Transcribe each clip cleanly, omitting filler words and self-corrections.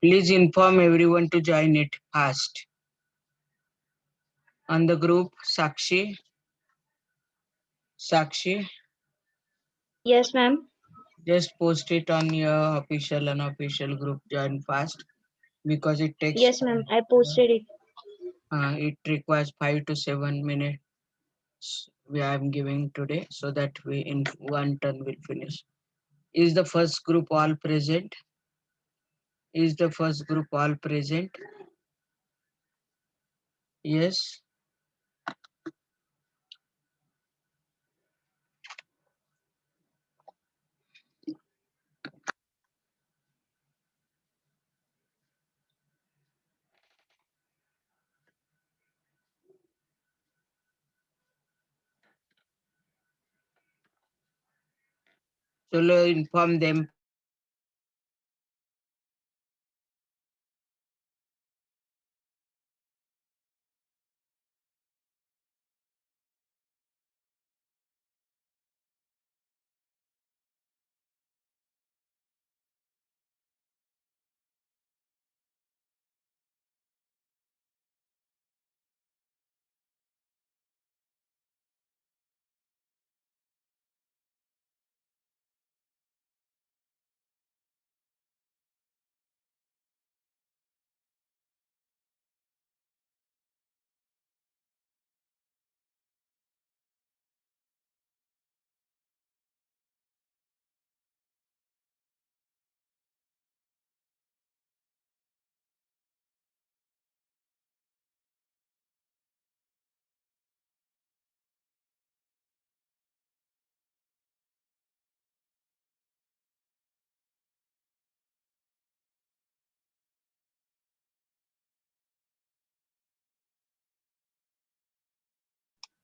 Please inform everyone to join it fast. On the group, Sakshi. Sakshi, Yes, ma'am. just post it on your official and unofficial group. Join fast because it takes. Yes, ma'am. I posted it. It requires 5 to 7 minutes. We are giving today so that we in one turn will finish. Is the first group all present? Is the first group all present? Yes. So inform them.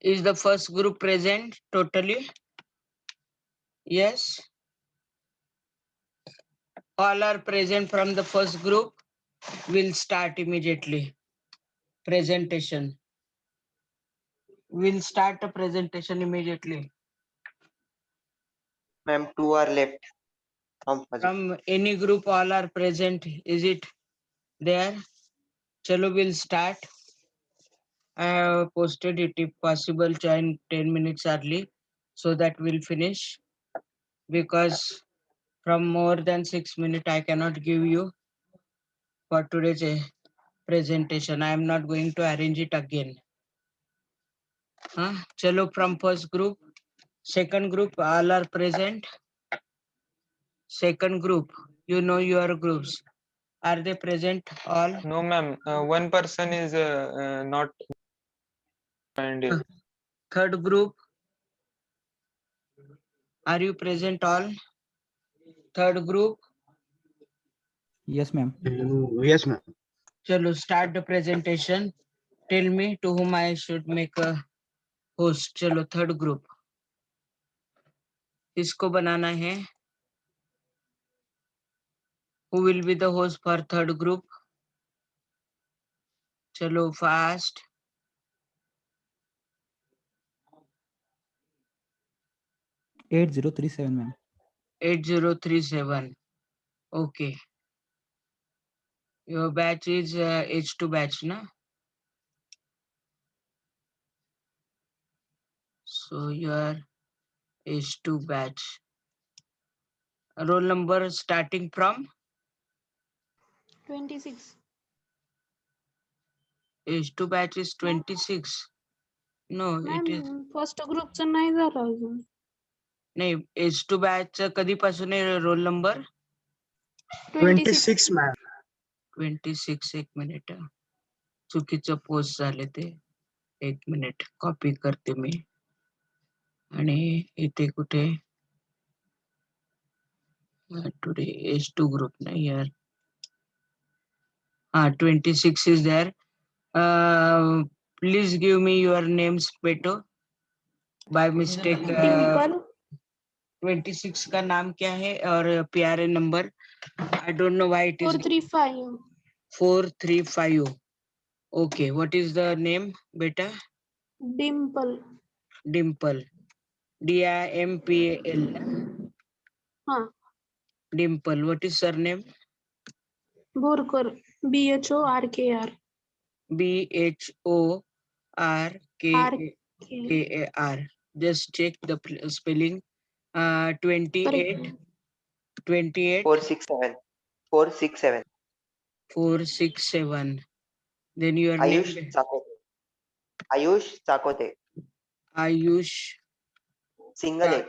Is the first group present totally? Yes. All are present from the first group. We'll start immediately. Presentation. We'll start a presentation immediately. Ma'am, 2 are left. From any group, all are present. Is it there? Chalo, we'll start. I have posted it if possible, join 10 minutes early so that we'll finish. Because from more than 6 minutes, I cannot give you for today's presentation. I am not going to arrange it again. Chalo, from first group, second group, all are present. Second group, you know your groups. Are they present all? No, ma'am. One person is not joined yet. Third group, are you present all? Third group? Yes, ma'am. Yes, ma'am. Chalo, start the presentation. Tell me to whom I should make a host. Chalo, third group. किसको बनाना है? Who will be the host for third group? Chalo, fast. Eight 8037, ma'am. 8037. Okay. Your batch is H2 batch, na? So your H2 batch. Roll number starting from 26. H2 batch is 26. No, it is. First ग्रुपचं नाही झालं अजून. नाही, H2 batch कधीपासून आहे roll number? 26, ma'am. 26. एक minute. चुकीचं post झाले ते. एक मिनिट कॉपी करते मी. आणि इथे कुठे टुडे H2 group नाही यार. 26 is there. Please give me your names, Peto. By mistake. Dimple 26 का नाम क्या है और PRA number? I don't know why it is 435. 435. Okay, what is the name, beta? Dimple. Dimple. DIMPL. हाँ. Dimple. What is surname? Borkar. BHORKR. BHORKAR. RK. Just check the spelling. 28, Correct. 28, 467. 467. 467. Then your Ayush name, Chakote. Ayush Chakote. Ayush, Single A.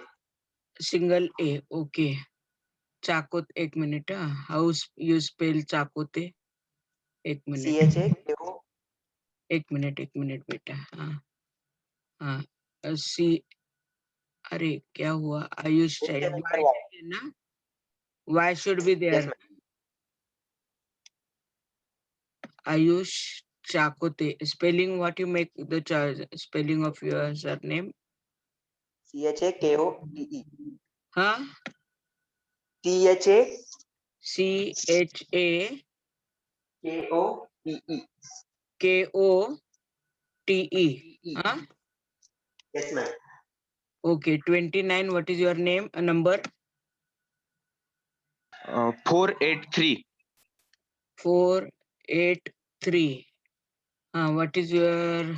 single A. Okay. Chakot, एक minute. How you spell Chakote? एक minute. CHAKO. एक minute बेटा. हाँ. सी. अरे क्या हुआ? आयुष चाहिए. Number Y Y. चाहिए ना? Y should be Yes, there. ma'am. Ayush Chakote. Spelling, what you make the spelling of your surname? CHAKOTE. Huh? CHAKOTE. CHAKOTE. Huh? Yes, ma'am. Okay. 29. What is your name? A number? 483. 483. What is your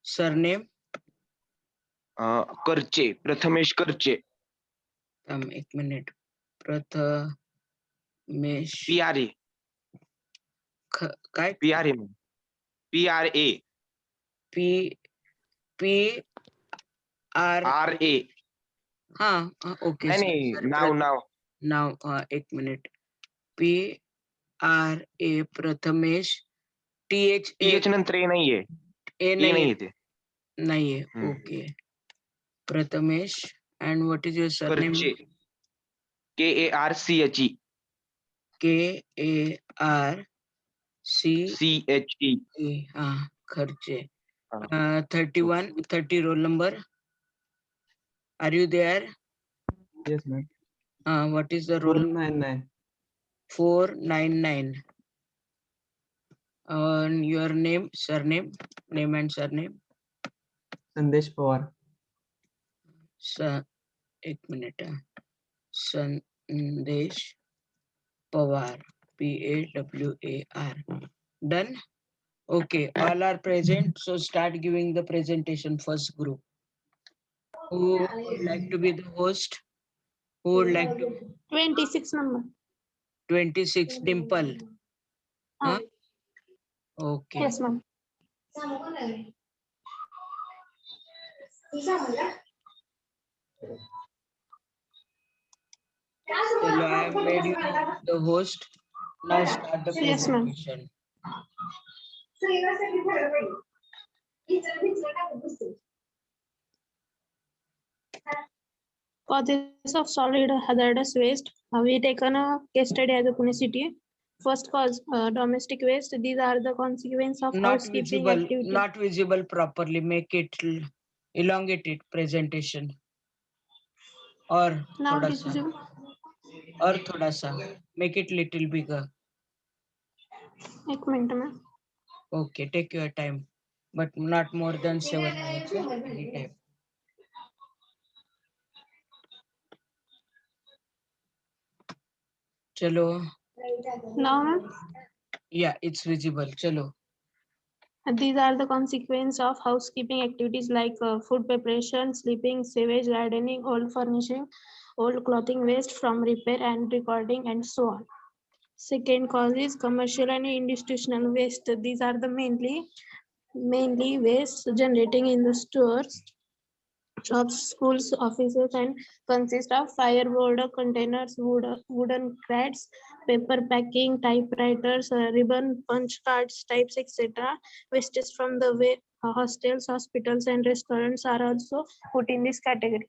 surname? करचे, प्रथमेश करचे. एक minute. Prathamesh. PRA. काय? PRA. PRA. RA. हाँ. Okay. नहीं, now. एक minute. PRA Prathamesh. TH नंतर A नाहीये. A A नाहीये ते. नहीं है. Okay. Prathamesh. And what is your surname? करचे. KARCHE. KARCHE. खर्चे. 31, 30 roll number. Are you there? Yes, ma'am. What is the roll? 499. 499. Your name, surname, name and surname. Sandesh Pawar. एक minute. Sandesh Pawar. PAWAR. Done. Okay, all are present. So start giving the presentation. First group. Who would like to be the host? Who would like to? 26 number. 26. Dimple. Huh? Okay. Yes, ma'am. Hello, I have made you the host. Now start the Yes, ma'am. presentation. Causes of solid hazardous waste. We taken a case study as a Pune city. First cause, domestic waste. These are the consequence of Not housekeeping visible. activity. Not visible properly. Make it elongate it presentation. Or Now thoda it is sa. visible. Or thoda sa. Make it little bigger. एक minute में. Okay, take your time, but not more than 7 minutes. Anytime. Chalo. Now, ma'am. Yeah, it's visible. Chalo. These are the consequence of housekeeping activities like food preparation, sleeping, sewage, gardening, old furnishing, old clothing waste from repair and recording, and so on. Second cause is commercial and institutional waste. These are the mainly waste generating in the stores, shops, schools, offices, and consist of fireboard containers, wooden crates, paper packing, typewriters, ribbon, punch cards, types, etc. Wastes from the hostels, hospitals, and restaurants are also put in this category.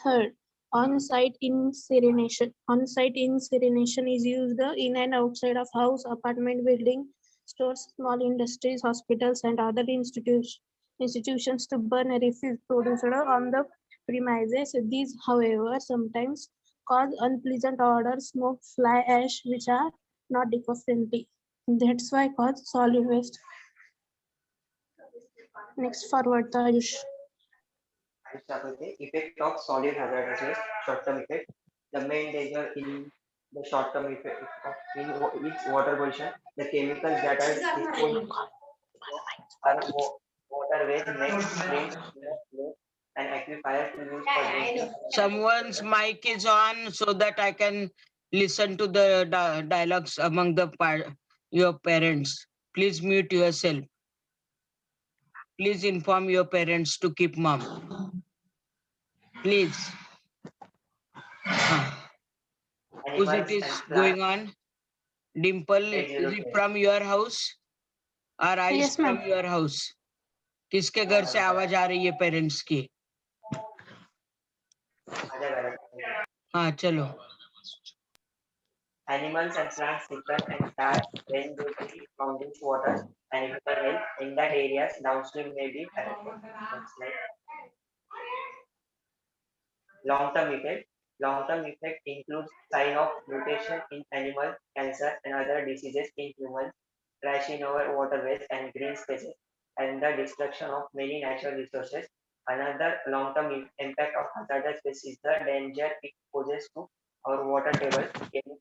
Third, on-site incineration. On-site incineration is used in and outside of house, apartment building, stores, small industries, hospitals, and other institutions to burn refuse produced on the premises. These, however, sometimes cause unpleasant odor, smoke, fly ash, which are not eco-friendly. That's why cause solid waste. Next forward, Ayush. Effect of solid hazardous waste, short-term effect. The main danger in the short-term effect of in its water pollution, the chemicals that are disposed are waterways, lakes, streams, and aquifers to use for drinking. Someone's mic is on so that I can listen to the dialogues among your parents. Please mute yourself. Please inform your parents to keep mum. Please. Who's it Animals is and plants. going on? Dimple, is it from your house? Or eyes Yes, from ma'am. your house? किसके घर से आवाज आ रही है parents की? हाँ चलो. Animals and plants sicken and die when they breathe from these waters, and if the health in that areas downstream may be affected. Next slide. Long-term effect. Long-term effect includes sign of mutation in animal, cancer, and other diseases in humans, trash in our waterways and green spaces, and the destruction of many natural resources. Another long-term impact of hazardous waste is the danger it poses to our water table. Chemicals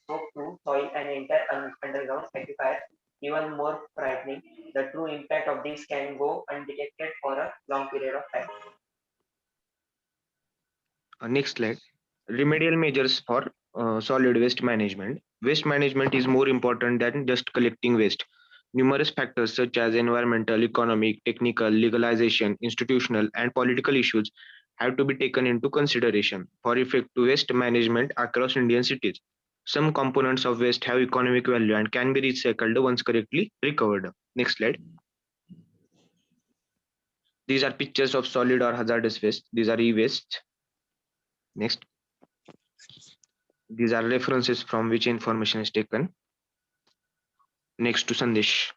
soak through soil and enter underground aquifers. Even more frightening, the true impact of this can go undetected for a long period of time. Next slide. Remedial measures for solid waste management. Waste management is more important than just collecting waste. Numerous factors such as environmental, economic, technical, legalization, institutional, and political issues have to be taken into consideration for effective waste management across Indian cities. Some components of waste have economic value and can be recycled once correctly recovered. Next slide. These are pictures of solid or hazardous waste. These are e-waste. Next. These are references from which information is taken. Next to Sandesh.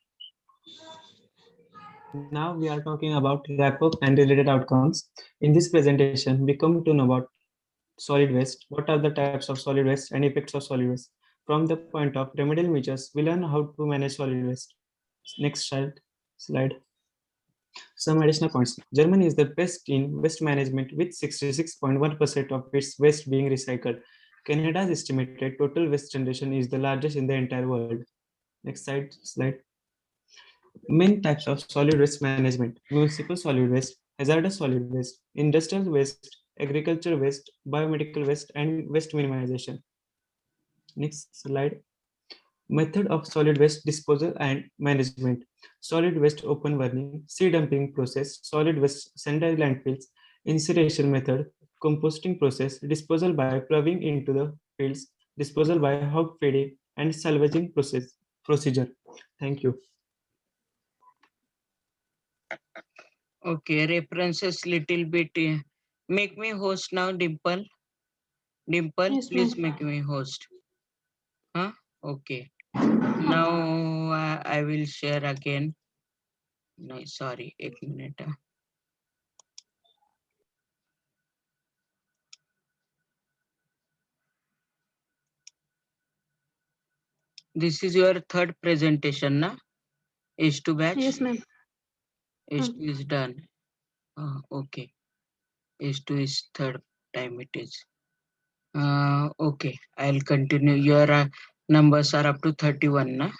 Now we are talking about wrap-up and related outcomes. In this presentation, we come to know about solid waste. What are the types of solid waste and effects of solid waste? From the point of remedial measures, we learn how to manage solid waste. Next slide. Some additional points. Germany is the best in waste management with 66.1% of its waste being recycled. Canada's estimated total waste generation is the largest in the entire world. Next slide. Main types of solid waste management: municipal solid waste, hazardous solid waste, industrial waste, agriculture waste, biomedical waste, and waste minimization. Next slide. Method of solid waste disposal and management: solid waste open burning, sea dumping process, solid waste secondary landfills, incineration method, composting process, disposal by ploughing into the fields, disposal by hog feeding, and salvaging procedure. Thank you. Okay, references little bit. Make me host now, Dimple. Dimple, Yes, please ma'am. make me host. Huh? Okay. Now I will share again. No, sorry, एक minute. This is your third presentation, na? H2 batch? Yes, ma'am. H2 is done. Okay. H2 is third time it is. Okay, I'll continue. Your numbers are up to 31, na?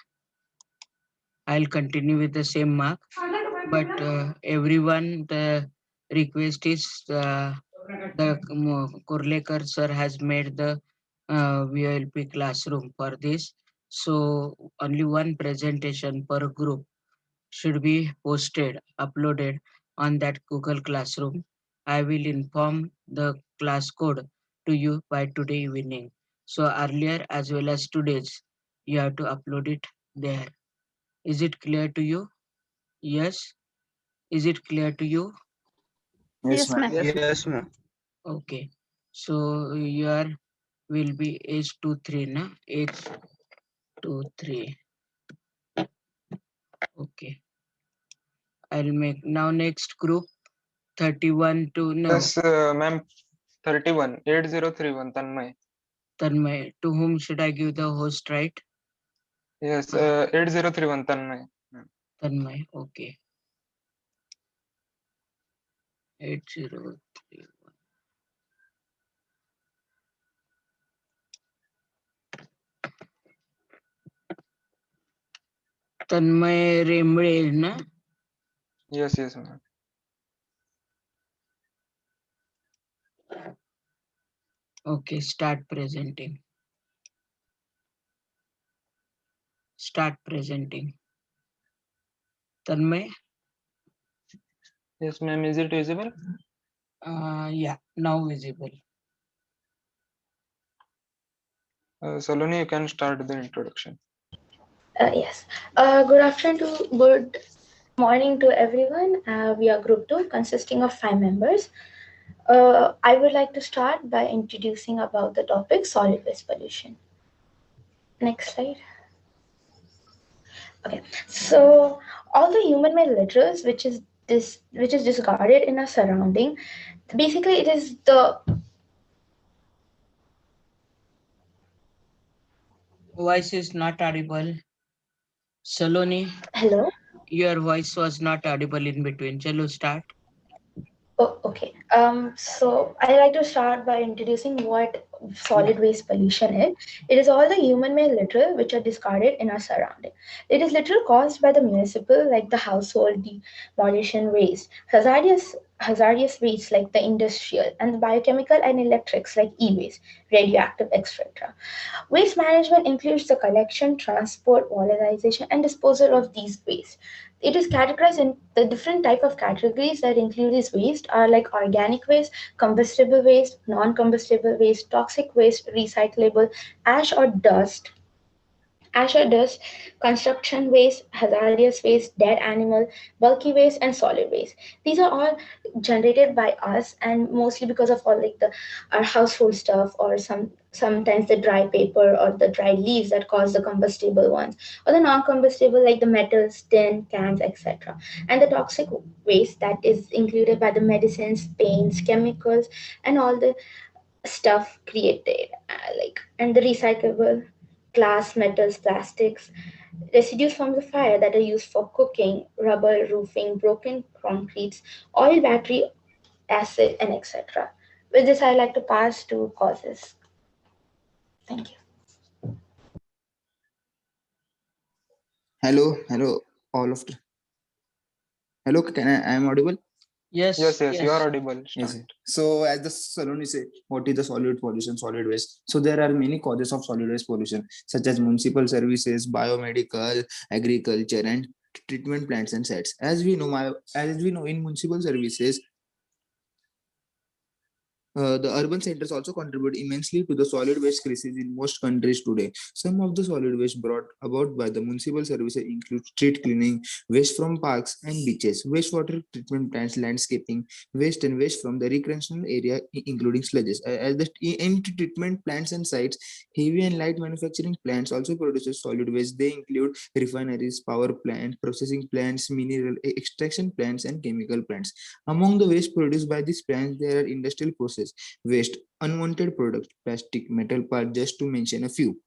I'll continue with the same mark. But everyone, the request is the Kurlekar sir has made the VLP classroom for this. So only one presentation per group should be posted, uploaded on that Google Classroom. I will inform the class code to you by today evening. So earlier as well as today's, you have to upload it there. Is it clear to you? Yes. Is it clear to you? Yes, ma'am. Yes, ma'am. Okay. So your will be H23, na? H23. Okay. I'll make now next group 31 to no. Yes, ma'am. 31, 8031, Tanmay. Tanmay. To whom should I give the host, right? Yes, 8031, Tanmay. Tanmay. Okay. 8031. Tanmay Rembre, na? Yes, yes, ma'am. Okay, start presenting. Start presenting. Tanmay? Yes, ma'am. Is it visible? Yeah, now visible. Saloni, you can start the introduction. Yes. Good morning to everyone. We are group 2 consisting of 5 members. I would like to start by introducing about the topic solid waste pollution. Next slide. Okay. So all the human-made litters which is discarded in our surrounding, basically it is the Voice is not audible. Saloni, hello. your voice was not audible in between. Chalo, start. Oh, okay. So I like to start by introducing what solid waste pollution is. It is all the human-made litter which are discarded in our surrounding. It is litter caused by the municipal, like the household demolition waste, hazardous waste like the industrial, and the biochemical and electrics like e-waste, radioactive, etc. Waste management includes the collection, transport, valorization, and disposal of these waste. It is categorized in the different type of categories that include this waste are like organic waste, combustible waste, non-combustible waste, toxic waste, recyclable, ash or dust, construction waste, hazardous waste, dead animal, bulky waste, and solid waste. These are all generated by us, and mostly because of all like the our household stuff, or sometimes the dry paper or the dry leaves that cause the combustible ones, or the non-combustible like the metals, tin, cans, etc. And the toxic waste that is included by the medicines, paints, chemicals, and all the stuff created and the recyclable glass, metals, plastics, residues from the fire that are used for cooking, rubber, roofing, broken concretes, oil, battery, acid, and etc. With this, I like to pass to causes. Thank you. Hello, all of. Hello, I am audible? Yes. Yes, you are audible. Yes. Start. So, as the Saloni said, what is the solid pollution, solid waste? So, there are many causes of solid waste pollution, such as municipal services, biomedical, agriculture, and treatment plants and sites. As we know, in municipal services, the urban centers also contribute immensely to the solid waste crisis in most countries today. Some of the solid waste brought about by the municipal services include street cleaning, waste from parks and beaches, wastewater treatment plants, landscaping, waste and waste from the recreational area, including sludges. As the treatment plants and sites, heavy and light manufacturing plants also produces solid waste. They include refineries, power plants, processing plants, mineral extraction plants, and chemical plants. Among the waste produced by these plants, there are industrial process waste, unwanted products, plastic, metal parts, just to mention a few.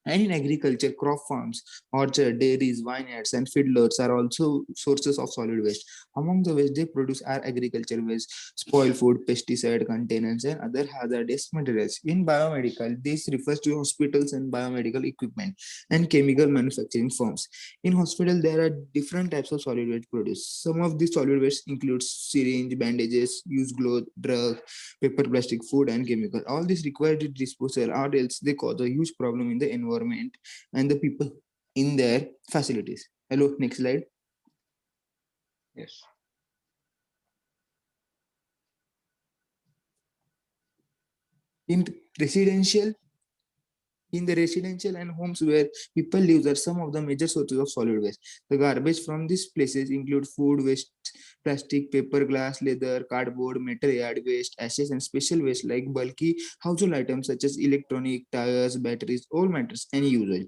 And in agriculture, crop farms, orchards, dairies, vineyards, and fiddlers are also sources of solid waste. Among the waste they produce are agriculture waste, spoiled food, pesticide contaminants, and other hazardous materials. In biomedical, this refers to hospitals and biomedical equipment and chemical manufacturing firms. In hospital, there are different types of solid waste produced. Some of these solid waste includes syringe, bandages, used clothes, drugs, paper, plastic, food, and chemical. All this required disposal, or else they cause a huge problem in the environment and the people in their facilities. Hello, next slide. Yes. In residential, in the residential and homes where people live are some of the major sources of solid waste. The garbage from these places include food waste, plastic, paper, glass, leather, cardboard, metal, yard waste, ashes, and special waste like bulky household items such as electronic, tires, batteries, all matters any usage.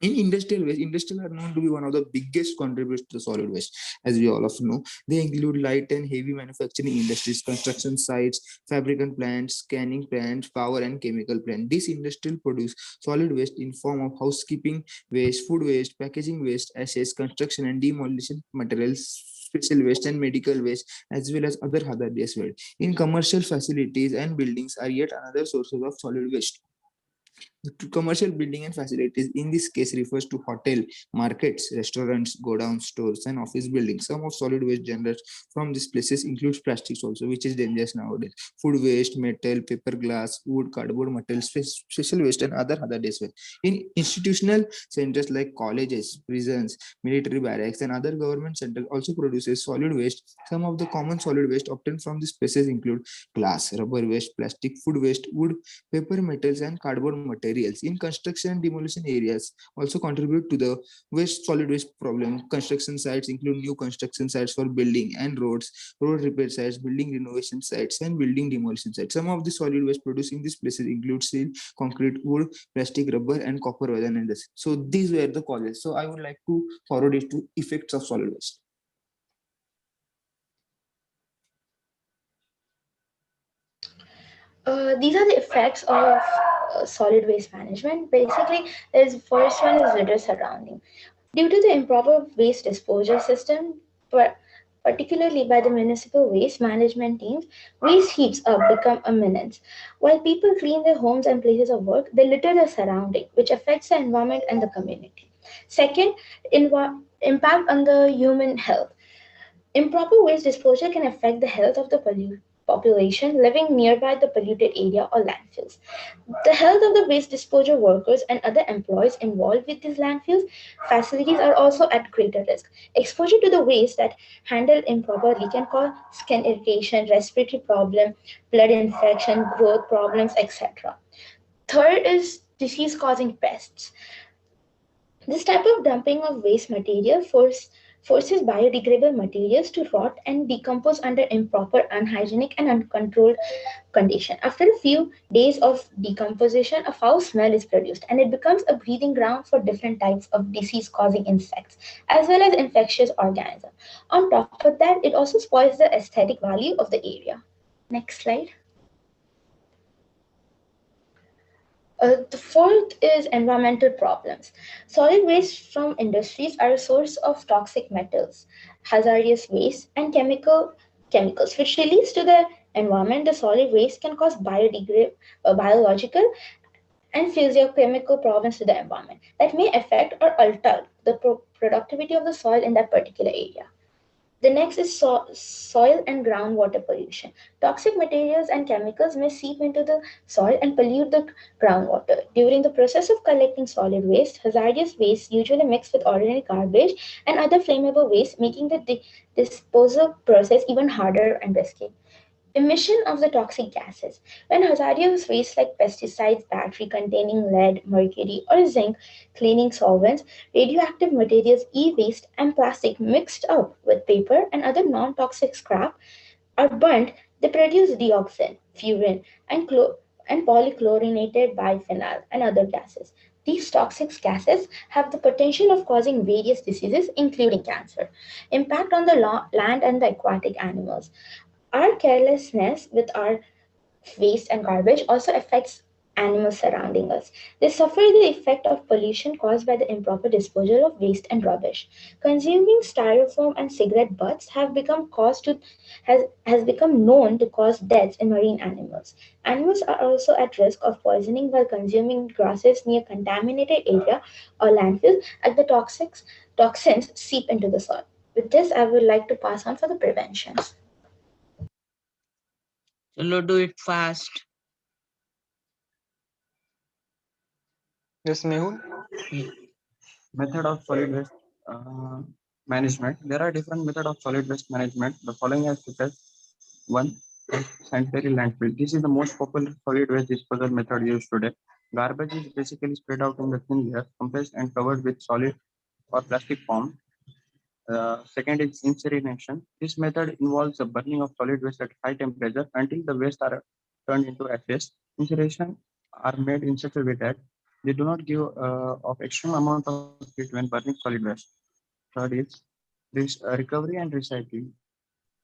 In industrial waste, industrial are known to be one of the biggest contributors to solid waste, as we all of know. They include light and heavy manufacturing industries, construction sites, fabricant plants, scanning plants, power and chemical plants. These industrial produce solid waste in form of housekeeping waste, food waste, packaging waste, ashes, construction and demolition materials, special waste and medical waste, as well as other hazardous waste. In commercial facilities and buildings are yet another sources of solid waste. The commercial building and facilities in this case refers to hotel, markets, restaurants, godown, stores, and office buildings. Some of solid waste generated from these places includes plastics also, which is dangerous nowadays. Food waste, metal, paper, glass, wood, cardboard, metal, special waste, and other hazardous waste. In institutional centers like colleges, prisons, military barracks, and other government centers also produces solid waste. Some of the common solid waste obtained from these places include glass, rubber waste, plastic, food waste, wood, paper, metals, and cardboard materials. In construction and demolition areas also contribute to the solid waste problem. Construction sites include new construction sites for building and roads, road repair sites, building renovation sites, and building demolition sites. Some of the solid waste produced in these places include steel, concrete, wood, plastic, rubber, and copper wire and industry. So these were the causes. So I would like to forward it to effects of solid waste. These are the effects of solid waste management. Basically, there's first one is litter surrounding. Due to the improper waste disposal system, particularly by the municipal waste management teams, waste heaps up become a menace. While people clean their homes and places of work, they litter the surrounding, which affects the environment and the community. Second, impact on the human health. Improper waste disposal can affect the health of the population living nearby the polluted area or landfills. The health of the waste disposal workers and other employees involved with these landfills facilities are also at greater risk. Exposure to the waste that handled improperly can cause skin irritation, respiratory problem, blood infection, growth problems, etc. Third is disease causing pests. This type of dumping of waste material forces biodegradable materials to rot and decompose under improper, unhygienic, and uncontrolled condition. After a few days of decomposition, a foul smell is produced and it becomes a breeding ground for different types of disease causing insects as well as infectious organisms. On top of that, it also spoils the aesthetic value of the area. Next slide. The fourth is environmental problems. Solid waste from industries are a source of toxic metals, hazardous waste, and chemicals, which released to the environment. The solid waste can cause biological and physiochemical problems to the environment that may affect or alter the productivity of the soil in that particular area. The next is soil and groundwater pollution. Toxic materials and chemicals may seep into the soil and pollute the groundwater. During the process of collecting solid waste, hazardous waste usually mix with ordinary garbage and other flammable waste, making the disposal process even harder and risky. Emission of the toxic gases. When hazardous waste like pesticides, battery containing lead, mercury, or zinc, cleaning solvents, radioactive materials, e-waste, and plastic mixed up with paper and other non-toxic scrap are burnt, they produce dioxin, furan, and polychlorinated biphenyl and other gases. These toxic gases have the potential of causing various diseases, including cancer. Impact on the land and the aquatic animals. Our carelessness with our waste and garbage also affects animals surrounding us. They suffer the effect of pollution caused by the improper disposal of waste and rubbish. Consuming styrofoam and cigarette butts has become known to cause deaths in marine animals. Animals are also at risk of poisoning while consuming grasses near contaminated area or landfills as the toxins seep into the soil. With this, I would like to pass on for the prevention. Chalo, do it fast. Yes, Mehul. Method of solid waste management. There are different methods of solid waste management. The following are such as one, sanitary landfill. This is the most popular solid waste disposal method used today. Garbage is basically spread out in the thin layer, compressed and covered with solid or plastic form. Second is incineration. This method involves the burning of solid waste at high temperature until the waste are turned into ashes. Incineration are made in such a way that they do not give of extreme amount of heat when burning solid waste. Third is this recovery and recycling.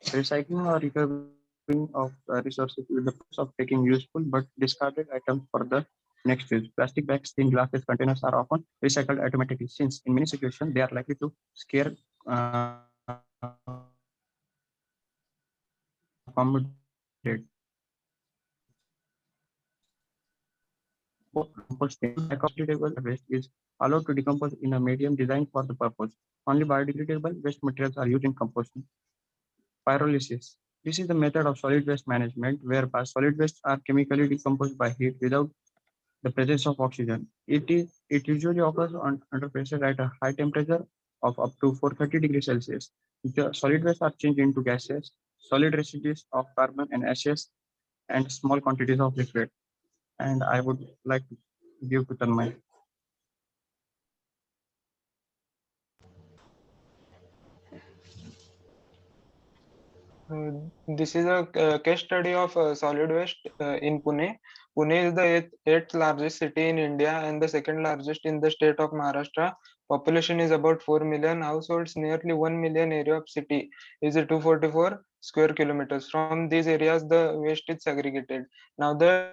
Recycling or recovering of resources is the process of taking useful but discarded items for the next use. Plastic bags, thin glasses, containers are often recycled automatically since in many situations they are likely to scare accommodate. For composting, biodegradable waste is allowed to decompose in a medium designed for the purpose. Only biodegradable waste materials are used in composting. Pyrolysis. This is the method of solid waste management whereby solid wastes are chemically decomposed by heat without the presence of oxygen. It usually occurs under pressure at a high temperature of up to 430 degrees Celsius. The solid waste are changed into gases, solid residues of carbon and ashes, and small quantities of liquid. And I would like to give to Tanmay. This is a case study of solid waste in Pune. Pune is the eighth largest city in India and the second largest in the state of Maharashtra. Population is about 4 million households. Nearly 1 million area of city is 244 square kilometers. From these areas, the waste is segregated. Now the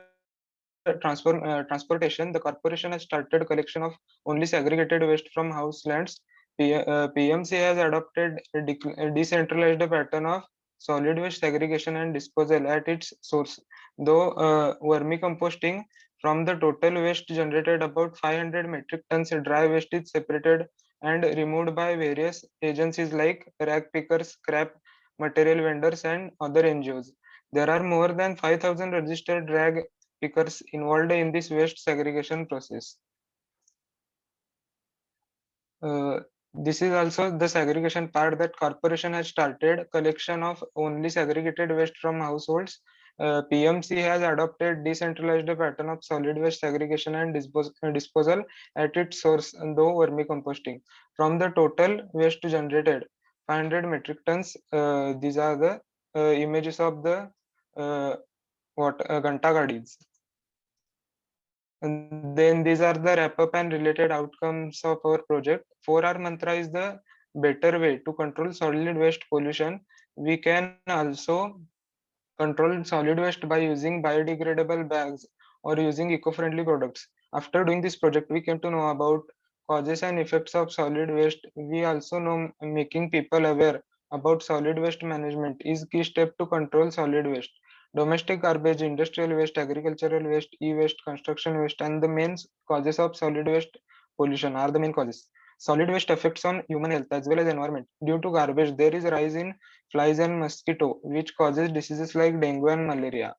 transportation, the corporation has started collection of only segregated waste from house lands. PMC has adopted a decentralized pattern of solid waste segregation and disposal at its source. Though vermicomposting from the total waste generated, about 500 metric tons dry waste is separated and removed by various agencies like rag pickers, scrap material vendors, and other NGOs. There are more than 5,000 registered rag pickers involved in this waste segregation process. This is also the segregation part that corporation has started collection of only segregated waste from households. PMC has adopted decentralized pattern of solid waste segregation and disposal at its source, though vermicomposting. From the total waste generated, 500 metric tons. These are the images of the Ganta Gadis. And then these are the wrap up and related outcomes of our project. 4R mantra is the better way to control solid waste pollution. We can also control solid waste by using biodegradable bags or using eco-friendly products. After doing this project, we came to know about causes and effects of solid waste. We also know making people aware about solid waste management is key step to control solid waste. Domestic garbage, industrial waste, agricultural waste, e-waste, construction waste, and the main causes of solid waste pollution are the main causes. Solid waste affects on human health as well as environment. Due to garbage, there is a rise in flies and mosquito, which causes diseases like dengue and malaria.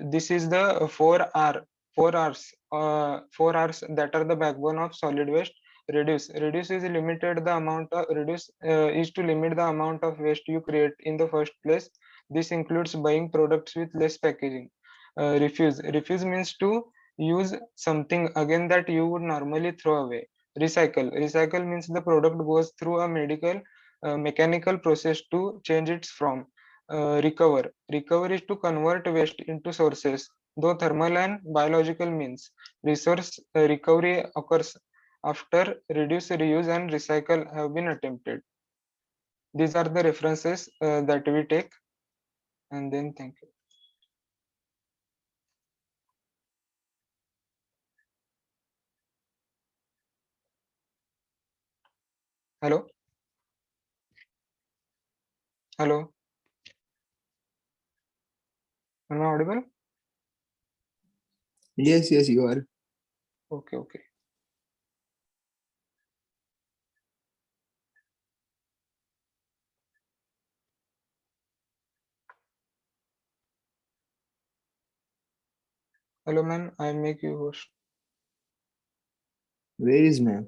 This is the 4R, 4Rs that are the backbone of solid waste. Reduce is limited the amount of reduce is to limit the amount of waste you create in the first place. This includes buying products with less packaging. Refuse means to use something again that you would normally throw away. Recycle means the product goes through a mechanical process to change its form. Recover is to convert waste into sources, though thermal and biological means. Resource recovery occurs after reduce, reuse, and recycle have been attempted. These are the references that we take, and then thank you. Hello? Hello? Am I audible? Yes, yes, you are. Okay, okay. Hello, ma'am. I make you host. Where is ma'am?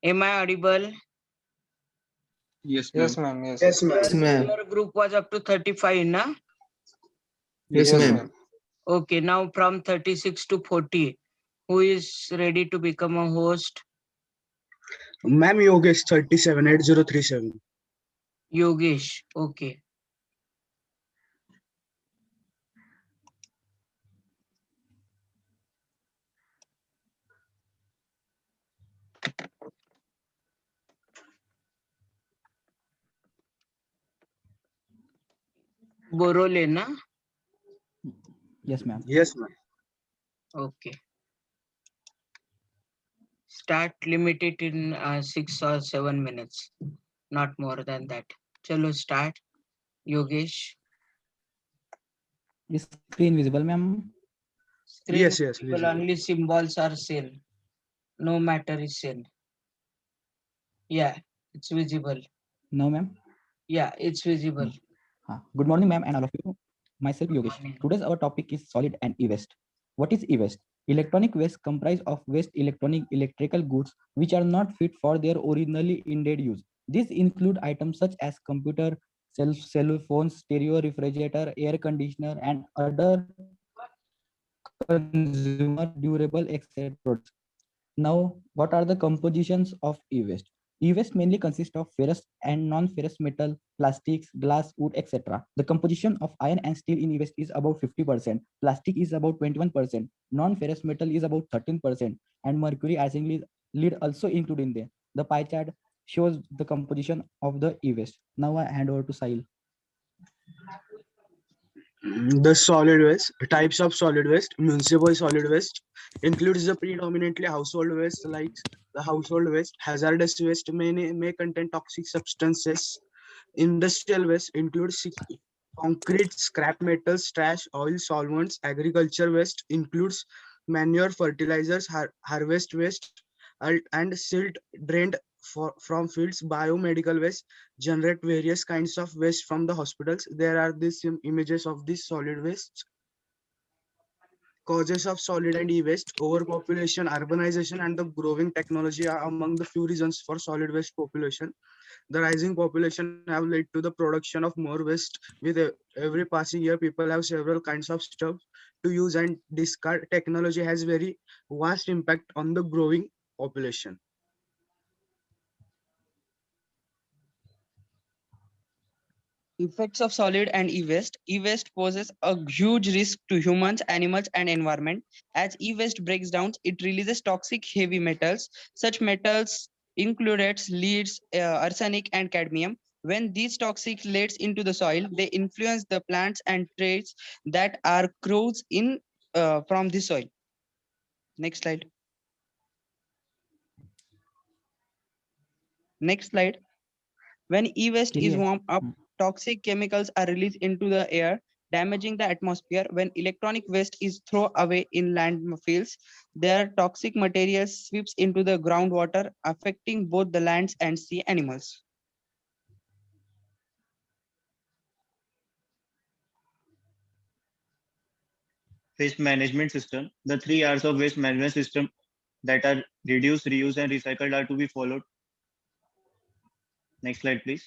Am I audible? Yes, Yes, ma'am. Yes. Yes, ma'am. Your group was up to 35, na? Yes, Yes, ma'am. ma'am. Okay, now from 36 to 40, who is ready to become a host? Ma'am, Yogesh 378037. Yogesh, okay. Borole, na? Yes, ma'am. Yes, ma'am. Okay. Start, limit it in 6 or 7 minutes, not more than that. Chalo, start. Yogesh. Is screen visible, ma'am? Screen Yes, yes, visible, visible. only symbols are seen. No matter is seen. Yeah, it's visible. No, ma'am. Yeah, it's visible. Good morning, ma'am, and all of you. Myself, Good Yogesh. morning. Today's our topic is solid and e-waste. What is e-waste? Electronic waste comprise of waste electrical goods which are not fit for their originally intended use. These include items such as computer, cell phones, stereo, refrigerator, air conditioner, and other consumer durable etc. products. Now, what are the compositions of e-waste? E-waste mainly consists of ferrous and non-ferrous metal, plastics, glass, wood, etc. The composition of iron and steel in e-waste is about 50%, plastic is about 21%, non-ferrous metal is about 13%, and mercury arsenic lead also included in there. The pie chart shows the composition of the e-waste. Now I hand over to Sahil. The solid waste, types of solid waste, municipal solid waste includes the predominantly household waste like the household waste, hazardous waste may contain toxic substances. Industrial waste includes concrete, scrap metals, trash, oil, solvents. Agriculture waste includes manure, fertilizers, harvest waste, and silt drained from fields. Biomedical waste generate various kinds of waste from the hospitals. There are these images of this solid waste. Causes of solid and e-waste: overpopulation, urbanization, and the growing technology are among the few reasons for solid waste population. The rising population have led to the production of more waste. With every passing year, people have several kinds of stuff to use and discard. Technology has very vast impact on the growing population. Effects of solid and e-waste. E-waste poses a huge risk to humans, animals, and environment. As e-waste breaks down, it releases toxic heavy metals. Such metals include leads, arsenic, and cadmium. When these toxic leads into the soil, they influence the plants and trees that are grows in from the soil. Next slide. Next slide. When e-waste is Clear. warmed up, toxic chemicals are released into the air, damaging the atmosphere. When electronic waste is thrown away in landfills, their toxic materials sweeps into the groundwater, affecting both the lands and sea animals. Waste management system. The 3 R's of waste management system that are reduce, reuse, and recycle are to be followed. Next slide, please.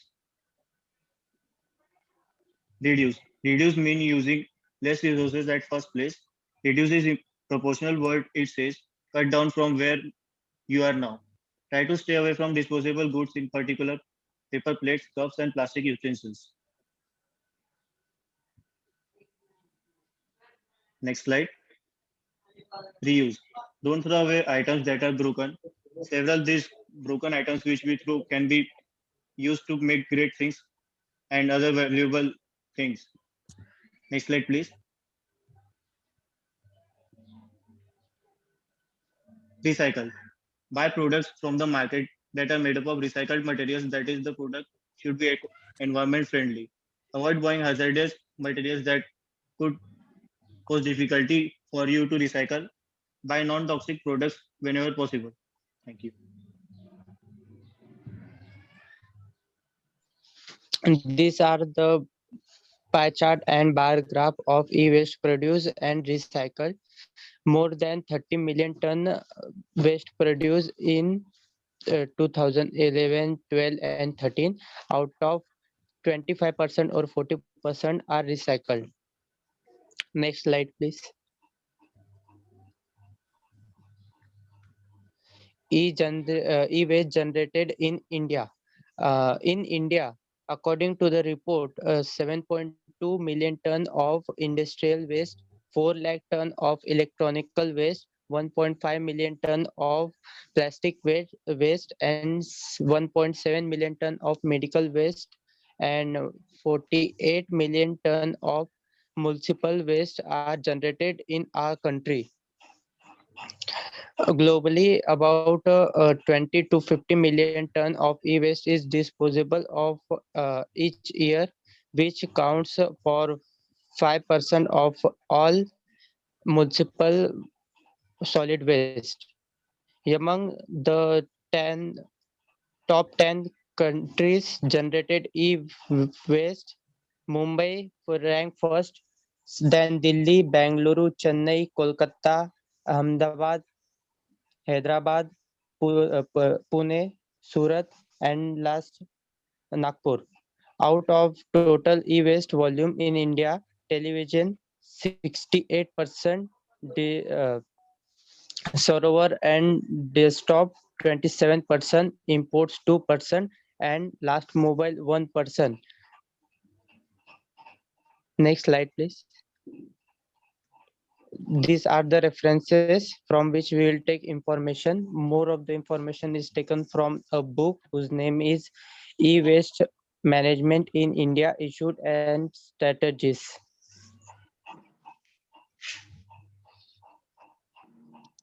Reduce. Reduce means using less resources at first place. Reduce is proportional word it says. Cut down from where you are now. Try to stay away from disposable goods, in particular paper plates, cups, and plastic utensils. Next slide. Reuse. Don't throw away items that are broken. Several of these broken items which we throw can be used to make great things and other valuable things. Next slide, please. Recycle. Buy products from the market that are made up of recycled materials. That is, the product should be environment friendly. Avoid buying hazardous materials that could cause difficulty for you to recycle. Buy non-toxic products whenever possible. Thank you. These are the pie chart and bar graph of e-waste produced and recycled. More than 30 million ton waste produced in 2011, 12, and 13. Out of 25% or 40% are recycled. Next slide, please. E-waste generated in India. In India, according to the report, 7.2 million ton of industrial waste, 4 lakh ton of electronical waste, 1.5 million ton of plastic waste, and 1.7 million ton of medical waste, and 48 million ton of municipal waste are generated in our country. Globally, about 20 to 50 million ton of e-waste is disposable of each year, which counts for 5% of all municipal solid waste. Among the 10 top 10 countries generated e-waste, Mumbai ranked first, then Delhi, Bangalore, Chennai, Kolkata, Ahmedabad, Hyderabad, Pune, Surat, and last Nagpur. Out of total e-waste volume in India, television 68%, server and desktop 27%, imports 2%, and last mobile 1%. Next slide, please. These are the references from which we will take information. More of the information is taken from a book whose name is E-Waste Management in India, Issued and Strategies.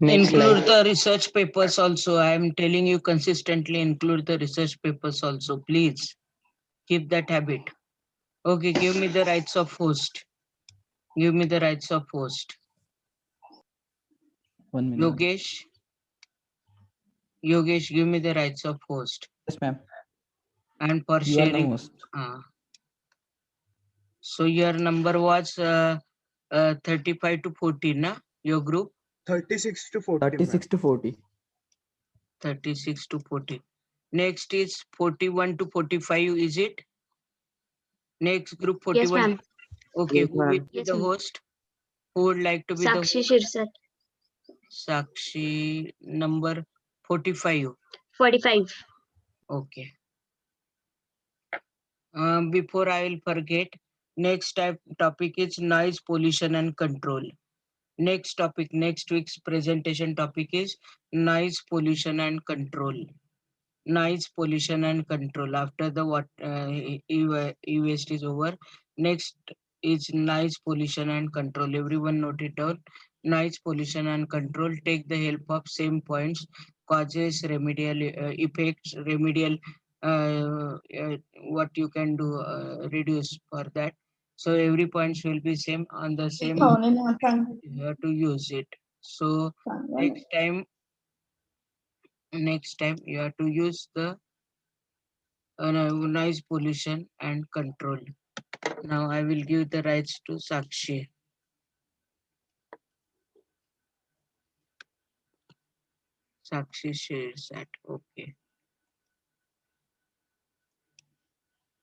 Next Include slide. the research papers also. I am telling you consistently, include the research papers also. Please keep that habit. Okay, give me the rights of host. Give me the rights of host. 1 minute. Yogesh, give me the rights of host. Yes, ma'am. And for You are the sharing. host. So your number was 35 to 40, na? Your group? 36 to 40. 36 to 40. 36 to 40. Next is 41 to 45, is it? Next group 41. Yes, ma'am. Okay, Yes, who will ma'am. be Yes, the ma'am. host? Who would like to be Sakshi the Shirsat. Sakshi number 45. 45. Okay. Before I will forget, next topic is noise pollution and control. Next topic, next week's presentation topic is noise pollution and control. Noise pollution and control. After the e-waste is over, next is noise pollution and control. Everyone note it down. Noise pollution and control. Take the help of same points, causes, remedial effects, remedial what you can do, reduce for that. So every points will be same on the same. You have to use it. So next time you have to use the noise pollution and control. Now I will give the rights to Sakshi. Sakshi shares that. Okay.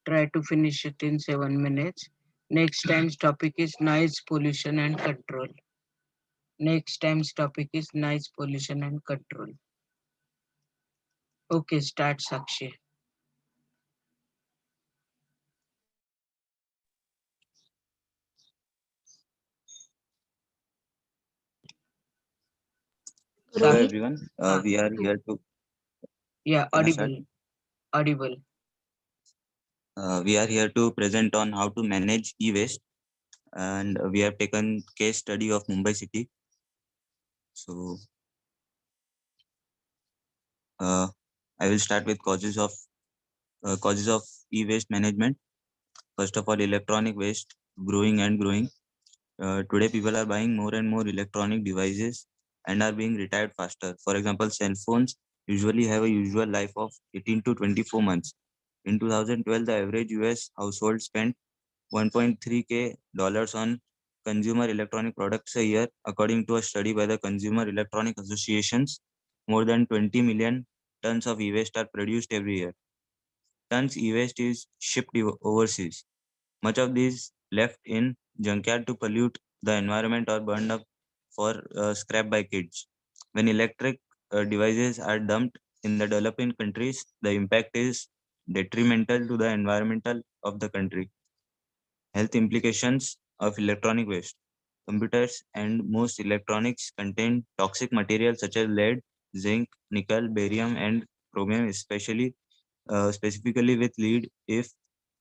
Try to finish it in 7 minutes. Next time's topic is noise pollution and control. Next time's topic is noise pollution and control. Okay, start Sakshi. Hello everyone. We are here to. Yeah, Can I start? audible. We are here to present on how to manage e-waste, and we have taken case study of Mumbai city. So I will start with causes of e-waste management. First of all, electronic waste growing and growing. Today people are buying more and more electronic devices and are being retired faster. For example, cell phones usually have a usual life of 18 to 24 months. In 2012, the average US household spent $1.3K on consumer electronic products a year, according to a study by the Consumer Electronic Associations. More than 20 million tons of e-waste are produced every year. Tons e-waste is shipped overseas. Much of these left in junkyard to pollute the environment or burned up for scrap by kids. When electric devices are dumped in the developing countries, the impact is detrimental to the environmental of the country. Health implications of electronic waste. Computers and most electronics contain toxic materials such as lead, zinc, nickel, barium, and chromium, specifically with lead, if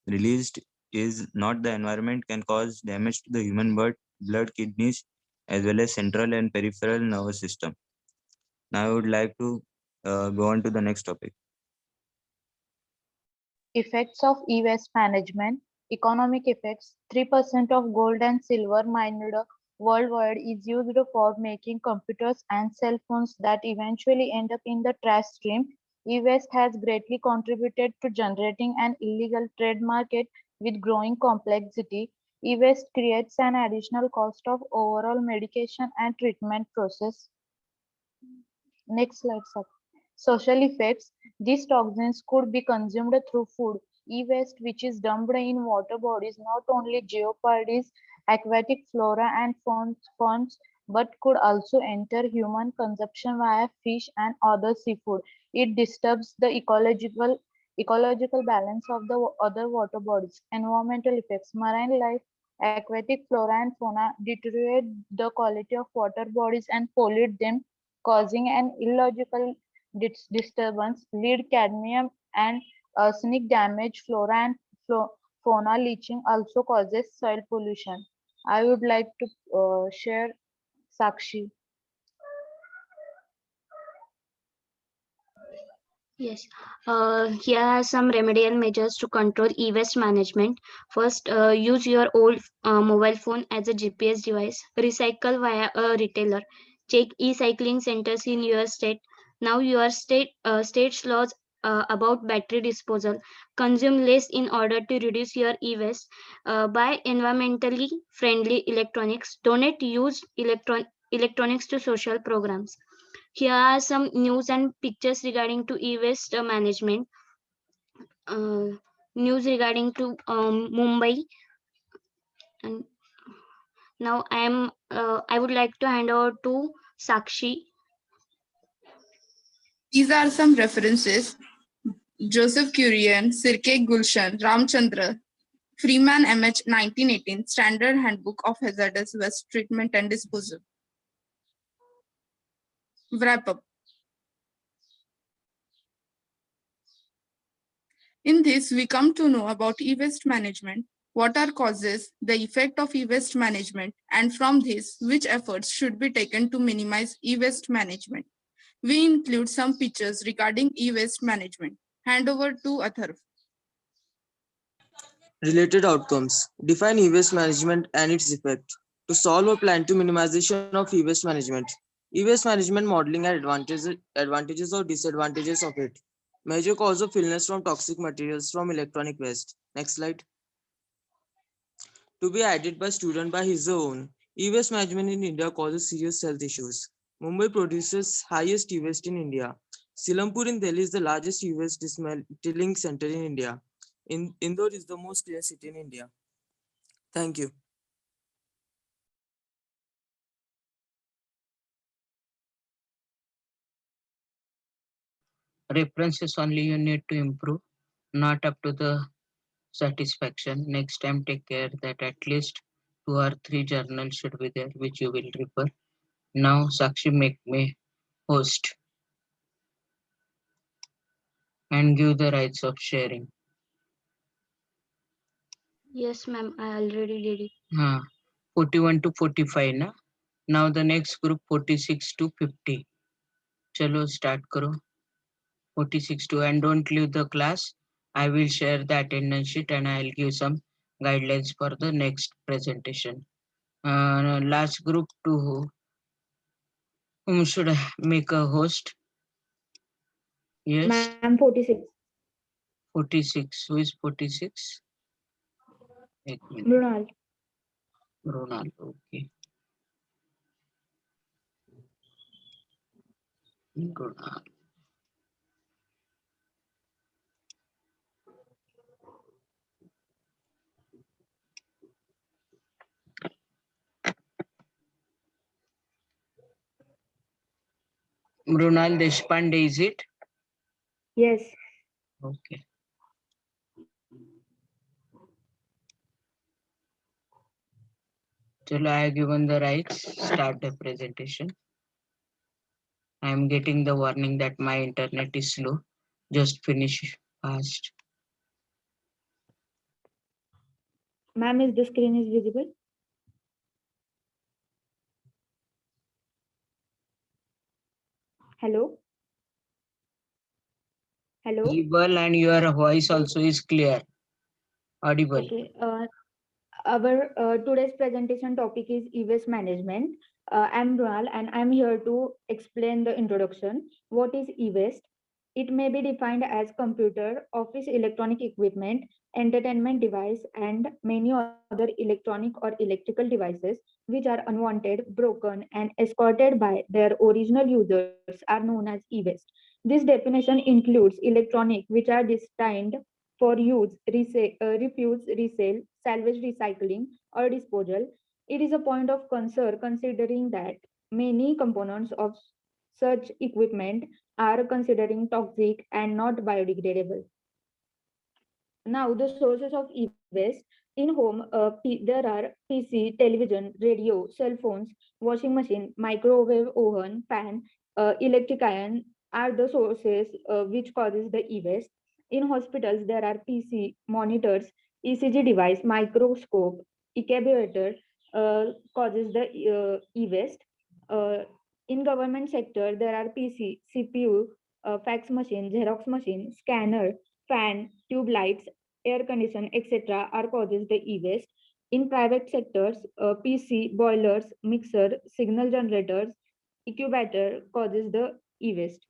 released is not the environment, can cause damage to the human blood, kidneys, as well as central and peripheral nervous system. Now I would like to go on to the next topic. Effects of e-waste management. Economic effects. 3% of gold and silver mined worldwide is used for making computers and cell phones that eventually end up in the trash stream. E-waste has greatly contributed to generating an illegal trade market with growing complexity. E-waste creates an additional cost of overall medication and treatment process. Next slide, sir. Social effects. These toxins could be consumed through food. E-waste, which is dumped in water bodies, not only jeopardies aquatic flora and fauns, but could also enter human consumption via fish and other seafood. It disturbs the ecological balance of the other water bodies. Environmental effects. Marine life, aquatic flora and fauna deteriorate the quality of water bodies and pollute them, causing an illogical disturbance. Lead, cadmium, and arsenic damage flora and fauna. Leaching also causes soil pollution. I would like to share Sakshi. Yes, here are some remedial measures to control e-waste management. First, use your old mobile phone as a GPS device. Recycle via a retailer. Check e-cycling centers in your state. Now your state's laws about battery disposal. Consume less in order to reduce your e-waste. Buy environmentally friendly electronics. Donate used electronics to social programs. Here are some news and pictures regarding to e-waste management. News regarding to Mumbai. And now I would like to hand over to Sakshi. These are some references. Joseph Kurian, Sirke Gulshan, Ramchandra, Freeman MH 1918, Standard Handbook of Hazardous Waste Treatment and Disposal. Wrap up. In this, we come to know about e-waste management, what are causes, the effect of e-waste management, and from this, which efforts should be taken to minimize e-waste management. We include some pictures regarding e-waste management. Hand over to Atharv. Related outcomes. Define e-waste management and its effect. To solve a plan to minimization of e-waste management. E-waste management modeling and advantages or disadvantages of it. Major cause of illness from toxic materials from electronic waste. Next slide. To be added by student by his own. E-waste management in India causes serious health issues. Mumbai produces highest e-waste in India. Silampur in Delhi is the largest e-waste dismantling center in India. Indore is the most clean city in India. Thank you. References only you need to improve, not up to the satisfaction. Next time, take care that at least 2 or 3 journals should be there, which you will refer. Now, Sakshi, make me host and give the rights of sharing. Yes, ma'am, I already did it. 41 to 45 na. Now the next group 46 to 50. Chalo start karo. 46 to, and don't leave the class. I will share the attendance sheet and I'll give some guidelines for the next presentation. Last group to whom should I make a host? Yes. Ma'am, 46. 46. Who is 46? Brunal. Brunal. Okay. Brunal. Brunal Deshpande, is it? Yes. Okay. Chalo, I have given the rights. Start the presentation. I am getting the warning that my internet is slow. Just finish fast. Ma'am, is the screen is visible? Hello. Hello. Audible, and your voice also is clear. Audible. Okay. Our today's presentation topic is e-waste management. I'm Runal and I'm here to explain the introduction. What is e-waste? It may be defined as computer, office electronic equipment, entertainment device, and many other electronic or electrical devices which are unwanted, broken, and escorted by their original users are known as e-waste. This definition includes electronic which are destined for use, refuse, resale, salvage, recycling, or disposal. It is a point of concern considering that many components of such equipment are considering toxic and not biodegradable. Now, the sources of e-waste in home, there are PC, television, radio, cell phones, washing machine, microwave oven, fan, electric iron are the sources which causes the e-waste. In hospitals, there are PC, monitors, ECG device, microscope, incubator causes the e-waste. Uh, in government sector, there are PC, CPU, fax machine, Xerox machine, scanner, fan, tube lights, air condition, etc. are causes the e-waste. In private sectors, PC, boilers, mixer, signal generators, incubator causes the e-waste.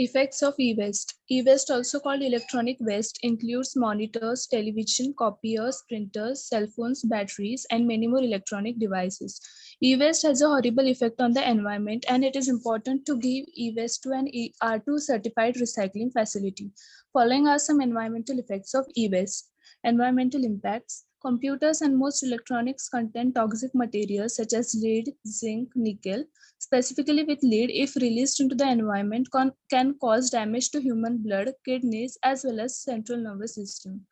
Effects of e-waste. E-waste, also called electronic waste, includes monitors, television, copiers, printers, cell phones, batteries, and many more electronic devices. E-waste has a horrible effect on the environment, and it is important to give e-waste to an R2 certified recycling facility. Following are some environmental effects of e-waste. Environmental impacts. Computers and most electronics contain toxic materials such as lead, zinc, nickel. Specifically with lead, if released into the environment, can cause damage to human blood, kidneys, as well as central nervous system.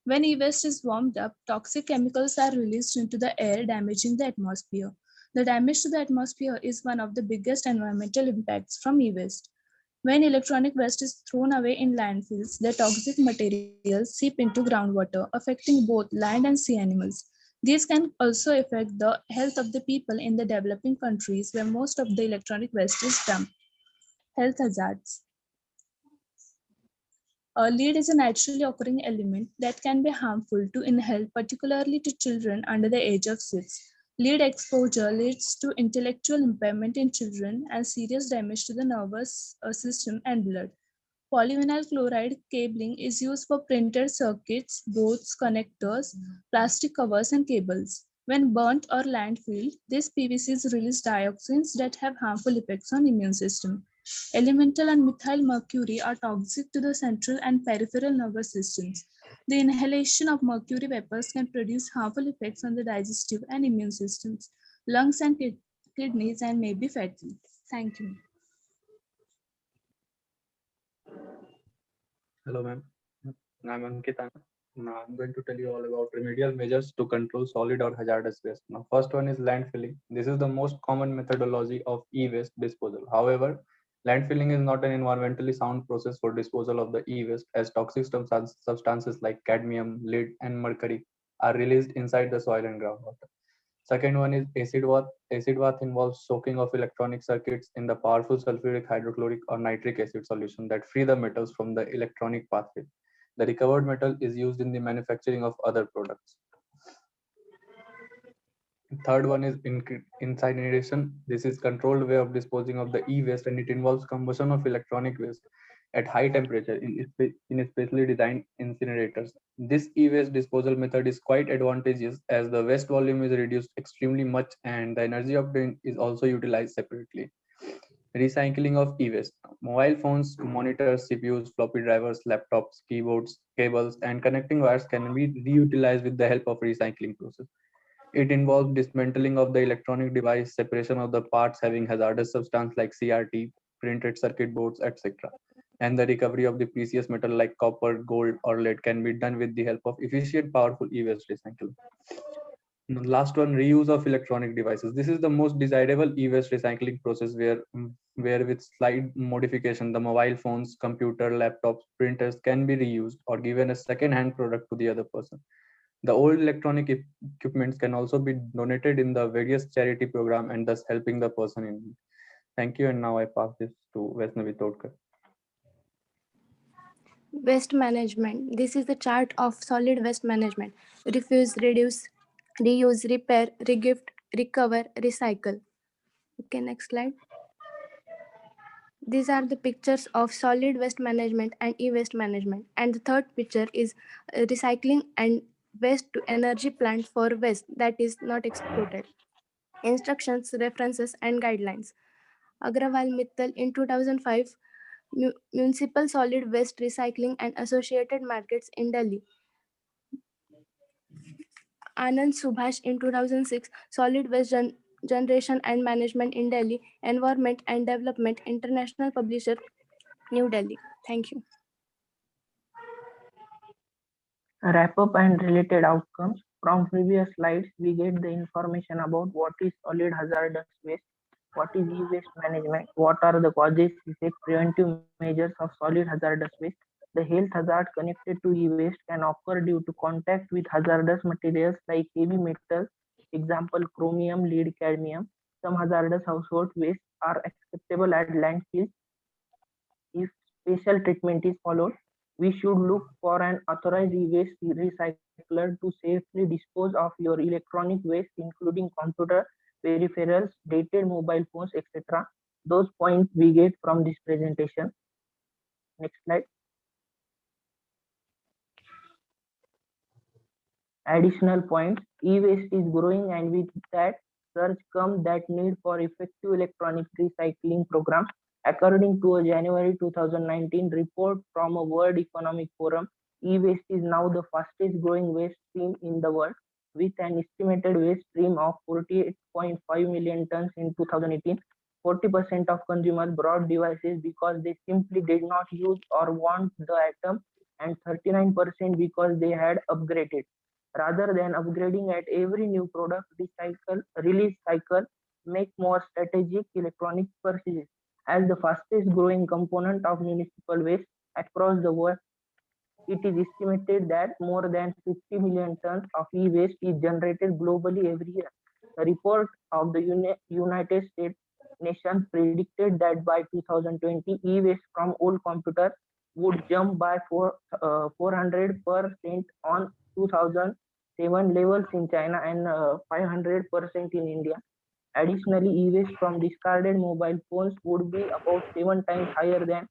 When e-waste is warmed up, toxic chemicals are released into the air, damaging the atmosphere. The damage to the atmosphere is one of the biggest environmental impacts from e-waste. When electronic waste is thrown away in landfills, the toxic materials seep into groundwater, affecting both land and sea animals. These can also affect the health of the people in the developing countries where most of the electronic waste is dumped. Health hazards. Lead is a naturally occurring element that can be harmful to in health, particularly to children under the age of 6. Lead exposure leads to intellectual impairment in children and serious damage to the nervous system and blood. Polyvinyl chloride cabling is used for printed circuits, boards, connectors, plastic covers, and cables. When burnt or landfilled, these PVCs release dioxins that have harmful effects on immune system. Elemental and methyl mercury are toxic to the central and peripheral nervous systems. The inhalation of mercury vapors can produce harmful effects on the digestive and immune systems, lungs and kidneys, and may be fatal. Thank you. Hello, ma'am. I'm Ankit. Now I'm going to tell you all about remedial measures to control solid or hazardous waste. Now, first one is landfilling. This is the most common methodology of e-waste disposal. However, landfilling is not an environmentally sound process for disposal of the e-waste, as toxic substances like cadmium, lead, and mercury are released inside the soil and groundwater. Second one is acid bath. Acid bath involves soaking of electronic circuits in the powerful sulfuric, hydrochloric, or nitric acid solution that free the metals from the electronic pathway. The recovered metal is used in the manufacturing of other products. Third one is incineration. This is controlled way of disposing of the e-waste, and it involves combustion of electronic waste at high temperature in specially designed incinerators. This e-waste disposal method is quite advantageous as the waste volume is reduced extremely much and the energy obtained is also utilized separately. Recycling of e-waste. Mobile phones, monitors, CPUs, floppy drivers, laptops, keyboards, cables, and connecting wires can be reutilized with the help of recycling process. It involves dismantling of the electronic device, separation of the parts having hazardous substance like CRT, printed circuit boards, etc. And the recovery of the precious metal like copper, gold, or lead can be done with the help of efficient, powerful e-waste recycling. The last one, reuse of electronic devices. This is the most desirable e-waste recycling process where with slight modification, the mobile phones, computer, laptops, printers can be reused or given a second-hand product to the other person. The old electronic equipments can also be donated in the various charity program and thus helping the person in need. Thank you. And now I pass this to Vaishnavi Todkar. Waste management. This is the chart of solid waste management. Refuse, reduce, reuse, repair, regift, recover, recycle. Okay, next slide. These are the pictures of solid waste management and e-waste management. And the third picture is recycling and waste to energy plant for waste that is not exploded. Instructions, references, and guidelines. Agrawal Mittal in 2005, Municipal Solid Waste Recycling and Associated Markets in Delhi. Anand Subhash in 2006, Solid Waste Generation and Management in Delhi, Environment and Development, International Publisher, New Delhi. Thank you. Wrap up and related outcomes. From previous slides, we get the information about what is solid hazardous waste, what is e-waste management, what are the causes, effects, preventive measures of solid hazardous waste. The health hazard connected to e-waste can occur due to contact with hazardous materials like heavy metals, example chromium, lead, cadmium. Some hazardous household waste are acceptable at landfills if special treatment is followed. We should look for an authorized e-waste recycler to safely dispose of your electronic waste, including computer peripherals, dated mobile phones, etc. Those points we get from this presentation. Next slide. Additional points. E-waste is growing, and with that surge comes that need for effective electronic recycling program. According to a January 2019 report from a World Economic Forum, e-waste is now the fastest growing waste stream in the world, with an estimated waste stream of 48.5 million tons in 2018. 40% of consumers bought devices because they simply did not use or want the item, and 39% because they had upgraded. Rather than upgrading at every new product release cycle, make more strategic electronic purchases. As the fastest growing component of municipal waste across the world, it is estimated that more than 50 million tons of e-waste is generated globally every year. A report of the United States Nations predicted that by 2020, e-waste from old computers would jump by 400% on 2007 levels in China and 500% in India. Additionally, e-waste from discarded mobile phones would be about 7 times higher than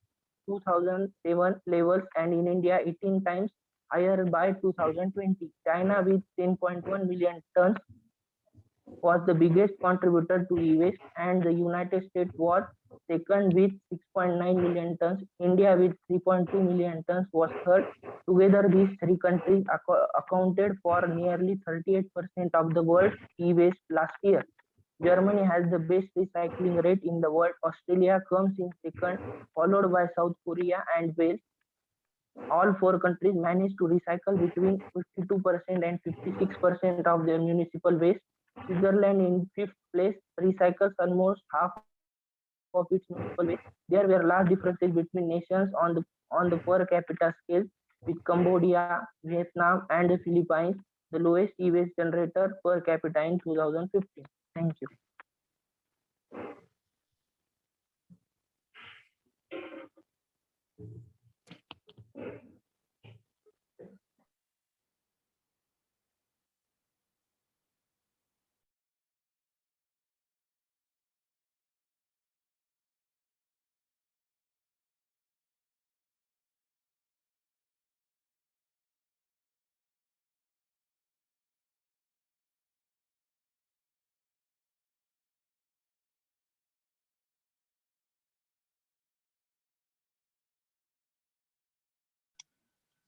2007 levels, and in India 18 times higher by 2020. China with 10.1 million tons was the biggest contributor to e-waste, and the United States was second with 6.9 million tons. India with 3.2 million tons was third. Together, these three countries accounted for nearly 38% of the world's e-waste last year. Germany has the best recycling rate in the world. Australia comes in second, followed by South Korea and Wales. All four countries managed to recycle between 52% and 56% of their municipal waste. Switzerland in fifth place recycles almost half of its municipal waste. There were large differences between nations on the per capita scale, with Cambodia, Vietnam, and the Philippines the lowest e-waste generator per capita in 2015. Thank you.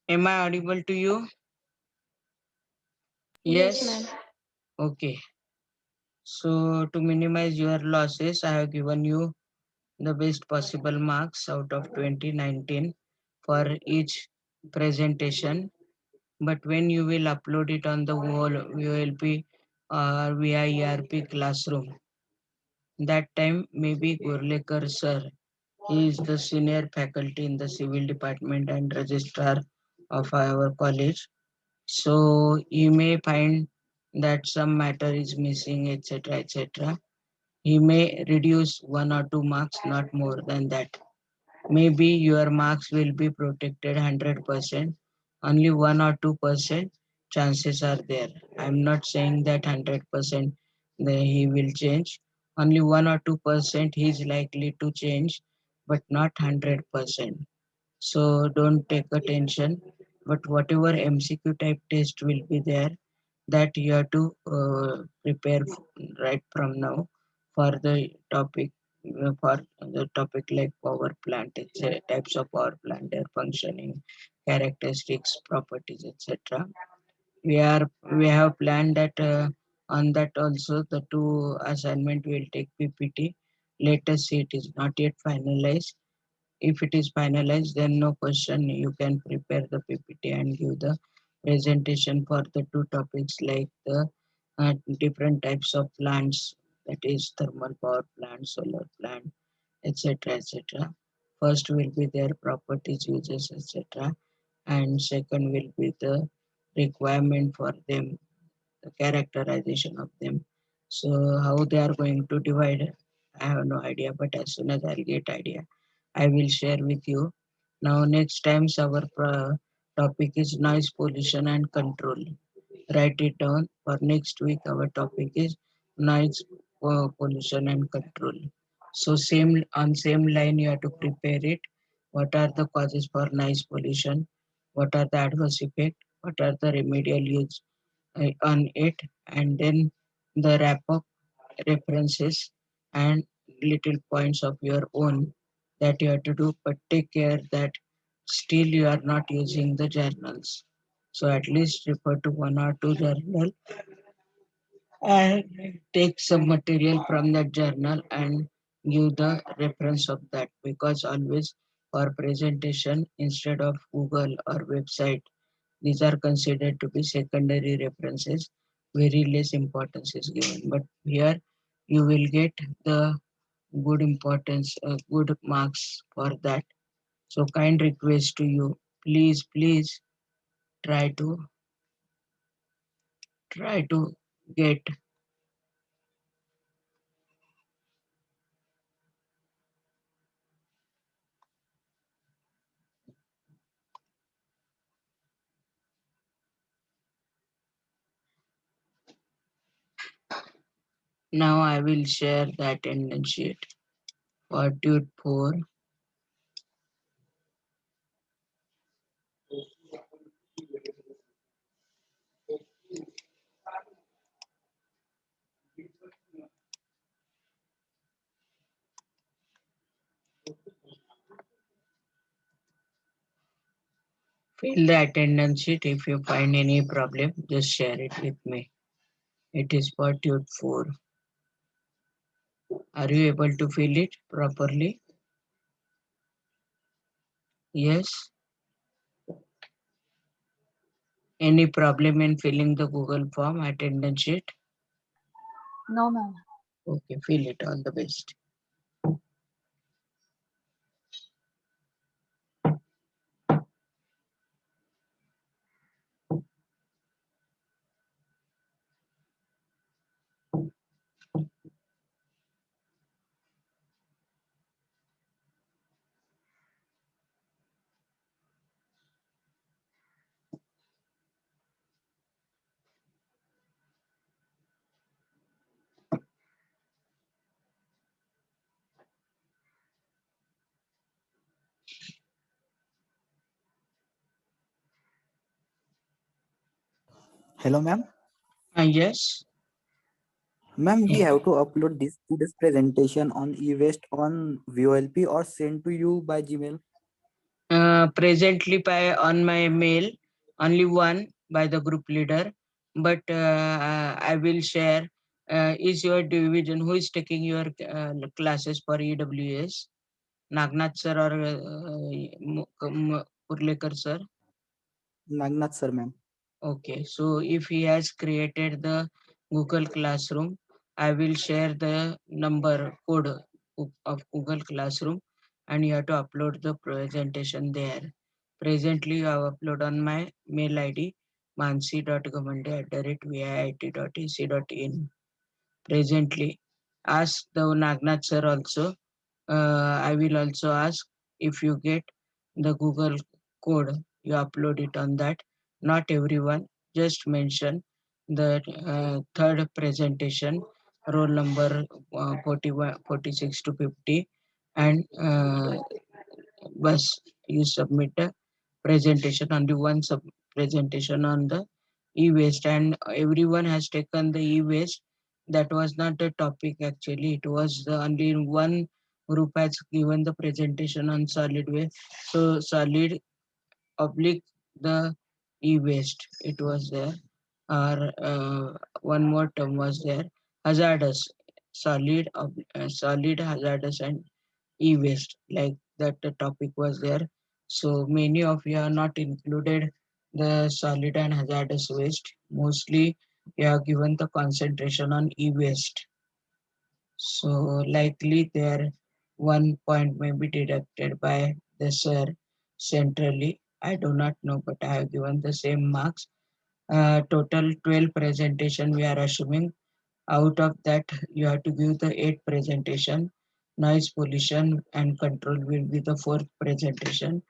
Am I audible to you? Yes, Yes. ma'am. Okay. So to minimize your losses, I have given you the best possible marks out of 2019 for each presentation. But when you will upload it on the wall, we will be via ERP classroom. That time, maybe Gurlekar sir, he is the senior faculty in the civil department and registrar of our college. So you may find that some matter is missing, etc., etc. He may reduce 1 or 2 marks, not more than that. Maybe your marks will be protected 100%. Only 1 or 2% chances are there. I'm not saying that 100% he will change. Only 1 or 2% he is likely to change, but not 100%. So don't take attention. But whatever MCQ type test will be there, that you have to prepare right from now for the topic for the topic like power plant, types of power plant, their functioning, characteristics, properties, etc. We have planned that on that also the two assignment will take PPT. Let us see, it is not yet finalized. If it is finalized, then no question. You can prepare the PPT and give the presentation for the two topics like the different types of plants, that is thermal power plant, solar plant, etc. etc. First will be their properties, uses, etc. And second will be the requirement for them, the characterization of them. So how they are going to divide, I have no idea, but as soon as I'll get idea, I will share with you. Now next times our topic is noise pollution and control. Write it down. For next week our topic is noise pollution and control. So same line you have to prepare it. What are the causes for noise pollution? What are the adverse effect? What are the remedial use on it? And then the wrap up references and little points of your own that you have to do, but take care that still you are not using the journals. So at least refer to 1 or 2 journal and take some material from that journal and give the reference of that, because always for presentation instead of Google or website, these are considered to be secondary references. Very less importance is given, but here you will get the good importance, good marks for that. So kind request to you, please try to get. Now I will share the attendance sheet for Tute 4. Fill the attendance sheet. If you find any problem, just share it with me. It is for Tute 4. Are you able to fill it properly? Yes. Any problem in filling the Google form attendance sheet? No, ma'am. Okay, fill it. All the best. Hello, ma'am. Yes. Ma'am, we have to upload this presentation on eWaste on VOLP or send to you by Gmail. Presently by on my mail, only one by the group leader, but I will share. Is your division who is taking your classes for EWS? Nagnath sir or Purlekar sir? Nagnath sir, ma'am. Okay, so if he has created the Google Classroom, I will share the number code of Google Classroom and you have to upload the presentation there. Presently, I have uploaded on my mail ID, mansi.gamande@viit.ac.in. Presently, ask the Nagnath sir also. I will also ask if you get the Google code, you upload it on that. Not everyone, just mention the third presentation, roll number 41, 46 to 50, and bus you submit a presentation, only one presentation on the e-waste, and everyone has taken the e-waste. That was not the topic actually, it was only one group has given the presentation on solid waste. So solid oblique the e-waste it was there, or one more term was there, hazardous, solid, hazardous, and e-waste, like that the topic was there. So many of you are not included the solid and hazardous waste. Mostly you have given the concentration on e-waste. So likely there one point may be deducted by the sir centrally. I do not know, but I have given the same marks. Total 12 presentation we are assuming. Out of that, you have to give the 8 presentation. Noise pollution and control will be the 4th presentation.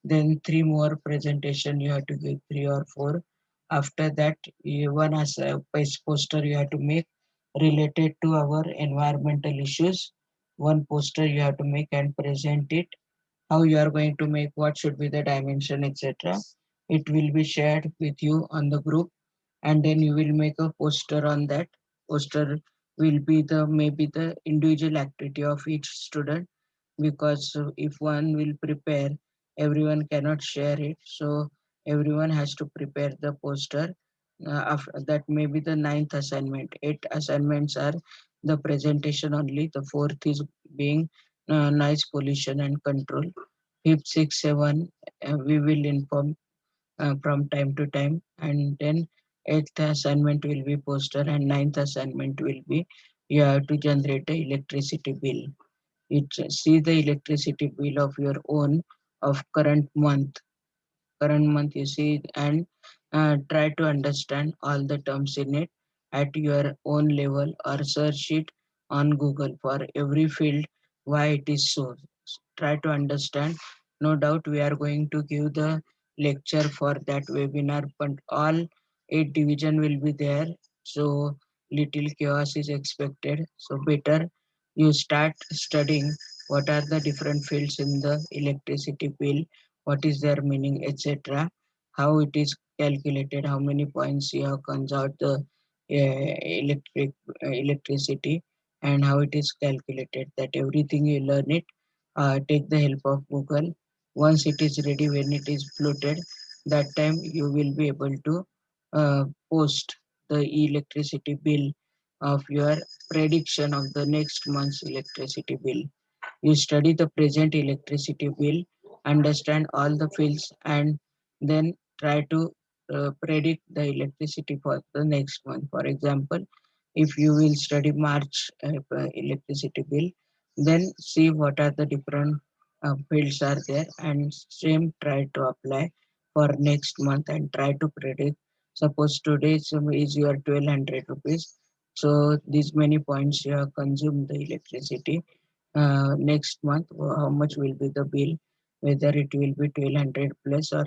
Then 3 more presentation you have to give, 3 or 4. After that, one as a poster you have to make related to our environmental issues. One poster you have to make and present it. How you are going to make, what should be the dimension, etc. It will be shared with you on the group, and then you will make a poster on that. Poster will be the maybe the individual activity of each student, because if one will prepare, everyone cannot share it. So everyone has to prepare the poster. After that may be the ninth assignment. 8 assignments are the presentation only. The fourth is being noise pollution and control. Fifth, six, seven, we will inform from time to time, and then eighth assignment will be poster, and ninth assignment will be you have to generate a electricity bill. It see the electricity bill of your own of current month you see, and try to understand all the terms in it at your own level, or search it on Google for every field why it is so. Try to understand. No doubt we are going to give the lecture for that webinar, but all 8 division will be there, so little chaos is expected. So better you start studying what are the different fields in the electricity bill, what is their meaning, etc. How it is calculated, how many points you have conserved the electricity, and how it is calculated. That everything you learn it. Take the help of Google. Once it is ready, when it is floated, that time you will be able to post the electricity bill of your prediction of the next month's electricity bill. You study the present electricity bill, understand all the fields, and then try to predict the electricity for the next month. For example, if you will study March electricity bill, then see what are the different fields are there, and same try to apply for next month and try to predict. Suppose today is your 1200 rupees. So these many points you have consumed the electricity. Next month, how much will be the bill, whether it will be 1200 plus or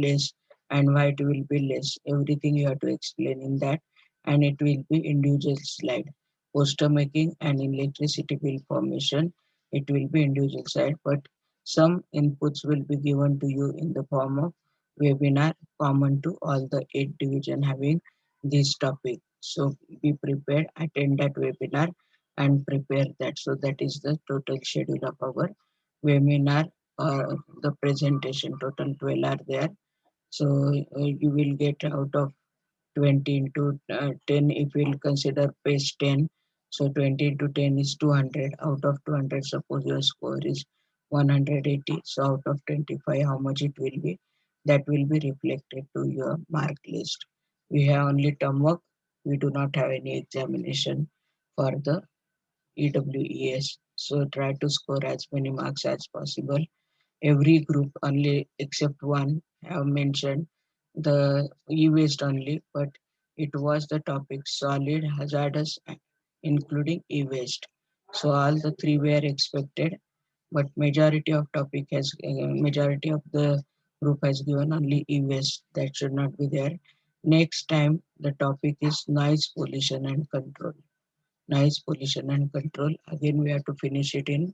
less, and why it will be less. Everything you have to explain in that, and it will be individual slide. Poster making and electricity bill formation, it will be individual slide, but some inputs will be given to you in the form of webinar common to all the 8 division having this topic. So be prepared, attend that webinar and prepare that. So that is the total schedule of our webinar, or the presentation. Total 12 are there. So you will get out of 20 into 10, if we'll consider page 10. So 20 into 10 is 200. Out of 200, suppose your score is 180. So out of 25, how much it will be? That will be reflected to your mark list. We have only term work. We do not have any examination for the EWES. So try to score as many marks as possible. Every group, only except one, have mentioned the e-waste only, but it was the topic solid, hazardous, including e-waste. So all the three were expected, but majority of topic has majority of the group has given only e-waste. That should not be there. Next time the topic is noise pollution and control. Noise pollution and control. Again, we have to finish it in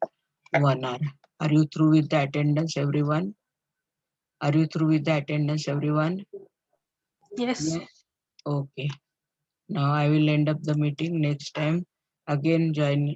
1 hour. Are you through with the attendance, everyone? Are you through with the attendance, everyone? Yes. Yeah. Okay. Now I will end up the meeting. Next time, again join